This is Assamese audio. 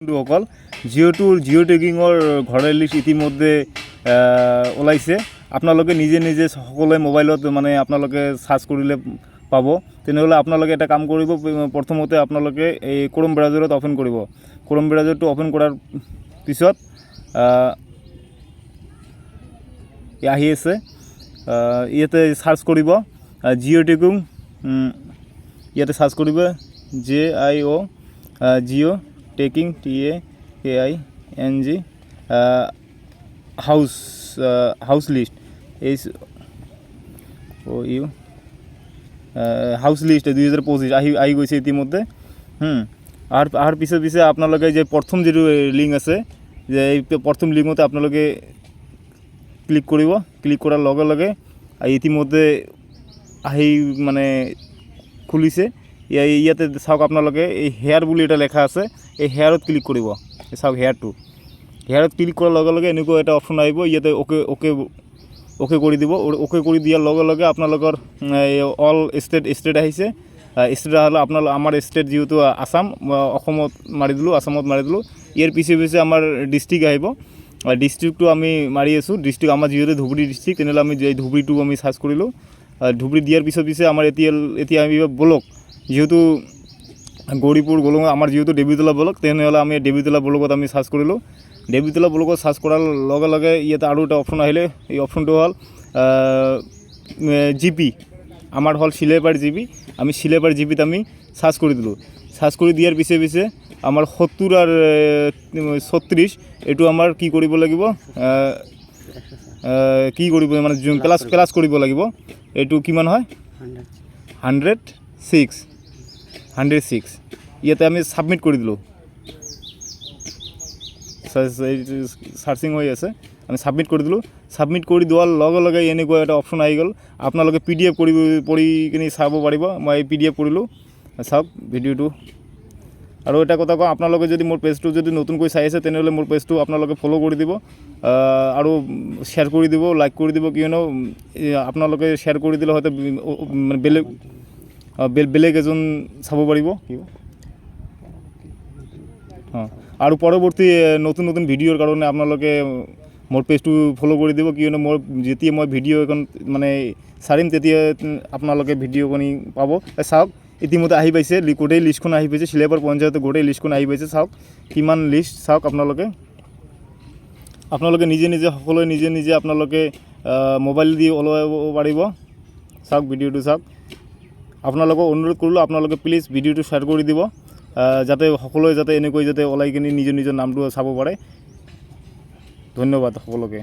বন্ধুসকল জিঅ' টেগিঙৰ ঘৰৰ লিষ্ট ইতিমধ্যে ওলাইছে। আপোনালোকে নিজে নিজে সকলোৱে মোবাইলত মানে আপোনালোকে সাৰ্চ কৰিলে পাব। তেনেহ'লে আপোনালোকে এটা কাম কৰিব, প্ৰথমতে আপোনালোকে এই ক্ৰোম ব্ৰাউজাৰত অপেন কৰিব। ক্ৰোম ব্ৰাউজাৰটো অপেন কৰাৰ পিছত আহি আছে, ইয়াতে সাৰ্চ কৰিব জিঅ' টেগিং। ইয়াতে সাৰ্চ কৰিব JIO জিঅ' টেগিং TAKING হাউস লিস্ট হাউস লিস্ট 2025 আহি গৈছে ইতিমধ্যে। আর পিছে আপোনালোকে যে প্ৰথম যেটো লিংক আছে, যে এই প্ৰথম লিংকতে আপোনালোকে ক্লিক কৰিব। ক্লিক কৰাৰ লগে লগে ইতিমধ্যে আহি মানে খুলিছে। ইয়াতে চাওক, আপোনালোকে এই হেয়াৰ বুলি এটা লেখা আছে, এই হেয়াৰত ক্লিক কৰিব। চাওক হেয়াৰত ক্লিক কৰাৰ লগে লগে এনেকুৱা এটা অপশ্যন আহিব। ইয়াতে অ'কে কৰি দিব। অ'কে কৰি দিয়াৰ লগে লগে আপোনালোকৰ অল ষ্টেট আহিছে। ষ্টেট হ'লে আমাৰ ষ্টেট যিহেতু আসাম, অসমত মাৰি দিলোঁ, আসামত মাৰি দিলোঁ। ইয়াৰ পিছে আমাৰ ডিষ্ট্ৰিক্ট আহিব। ডিষ্ট্ৰিক্টটো আমি মাৰি আছোঁ। ডিষ্ট্ৰিক্ট আমাৰ যিহেতু ধুবুৰী ডিষ্ট্ৰিক্ট, তেনেহ'লে আমি এই ধুবুৰীটো আমি চাৰ্চ কৰিলোঁ। ধুবুৰী দিয়াৰ পিছে আমাৰ এতিয়া আমি ব্লক, যেহেতু গৌৰীপুৰ গ'লোঁ, আমাৰ যেহেতু দেৱীতলা ব্লক, তেনেহ'লে আমি দেৱীতলা ব্লকত আমি চাৰ্চ কৰিলোঁ। দেৱীতলা ব্লকত চাৰ্চ কৰাৰ লগে লগে ইয়াতে আৰু এটা অপশ্যন আহিলে। এই অপশ্যনটো হ'ল GP, আমাৰ হ'ল শিলেপাৰ GP। আমি শিলেপাৰ GPত আমি চাৰ্চ কৰি দিলোঁ। চাৰ্চ কৰি দিয়াৰ পিছে আমাৰ 70 আৰু 36 এইটো আমাৰ কি কৰিব লাগিব, মানে প্লাছ কৰিব লাগিব। এইটো কিমান হয়, 106। ইয়াতে আমি সাবমিট কৰি দিলোঁ। সাৰ্চিং হৈ আছে, আমি সাবমিট কৰি দিলোঁ। সাবমিট কৰি দিয়াৰ লগে লগে এনেকুৱা এটা অপশ্যন আহি গ'ল। আপোনালোকে PDF পঢ়ি কিনি চাব পাৰিব। মই PDF কৰিলোঁ, চাওক ভিডিঅ'টো। আৰু এটা কথা কওঁ, আপোনালোকে যদি মোৰ পেজটো যদি নতুনকৈ চাই আছে, তেনেহ'লে মোৰ পেজটো আপোনালোকে ফ'ল' কৰি দিব আৰু শ্বেয়াৰ কৰি দিব, লাইক কৰি দিব। কিয়নো আপোনালোকে শ্বেয়াৰ কৰি দিলে হয়তো বেলেগ এজন চাব পাৰিব। আৰু পৰৱৰ্তী নতুন ভিডিঅ'ৰ কাৰণে আপোনালোকে মোৰ পেজটো ফ'ল' কৰি দিব। কিয়নো যেতিয়া মই ভিডিঅ' এখন মানে চাৰিম, তেতিয়া আপোনালোকে ভিডিঅ'খন পাব। চাওক ইতিমধ্যে আহি পাইছে, গোটেই লিষ্টখন আহি পাইছে। শিলেপাৰ পঞ্চায়তৰ গোটেই লিষ্টখন আহি পাইছে। চাওক কিমান লিষ্ট, চাওক আপোনালোকে নিজে সকলোৱে নিজে আপোনালোকে মোবাইল দি ওলাব পাৰিব। চাওক ভিডিঅ'টো চাওক। আপোনালোকক অনুৰোধ কৰিলোঁ, আপোনালোকে প্লিজ ভিডিঅ'টো শ্বেয়াৰ কৰি দিব, যাতে সকলোৱে যাতে এনেকৈ যাতে ওলাই কিনি নিজৰ নামটো চাব পাৰে। ধন্যবাদ সকলোকে।